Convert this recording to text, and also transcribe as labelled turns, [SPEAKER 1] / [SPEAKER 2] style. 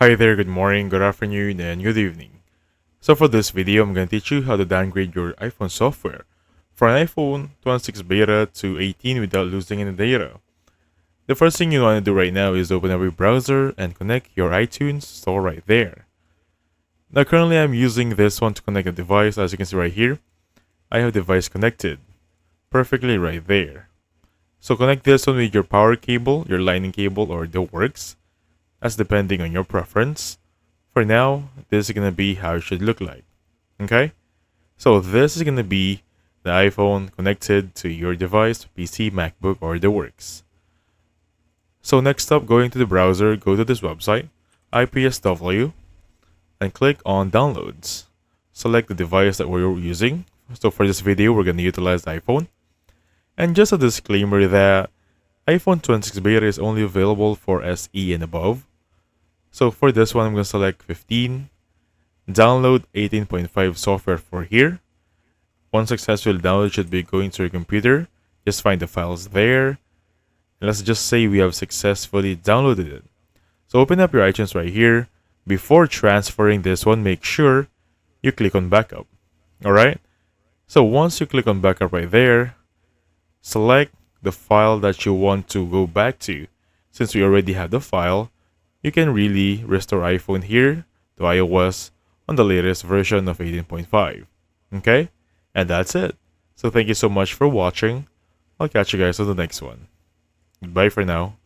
[SPEAKER 1] Hi there, good morning, good afternoon, and good evening. So for this video, I'm going to teach you how to downgrade your iPhone software from iPhone 26 beta to 18 without losing any data. The first thing you want to do right now is open up your browser and connect your iTunes store right there. Now currently I'm using this one to connect a device. As you can see right here, I have device connected perfectly right there. So connect this one with your power cable, your lightning cable, or the works. That's depending on your preference. For now, this is going to be how it should look like. Okay? So this is going to be the iPhone connected to your device, PC, MacBook, or the works. So next up, going to the browser, go to this website, IPSW, and click on Downloads. Select the device that we're using. So for this video, we're going to utilize the iPhone. And just a disclaimer that iPhone 26 beta is only available for SE and above. So for this one, I'm going to select 15, download 18.5 software for here. Once successful download should be going to your computer. Just find the files there. And let's just say we have successfully downloaded it. So open up your iTunes right here. Before transferring this one, make sure you click on backup. Alright? So once you click on backup right there, select the file that you want to go back to. Since we already have the file, you can really restore iPhone here to iOS on the latest version of 18.5. Okay? And that's it. So thank you so much for watching. I'll catch you guys on the next one. Goodbye for now.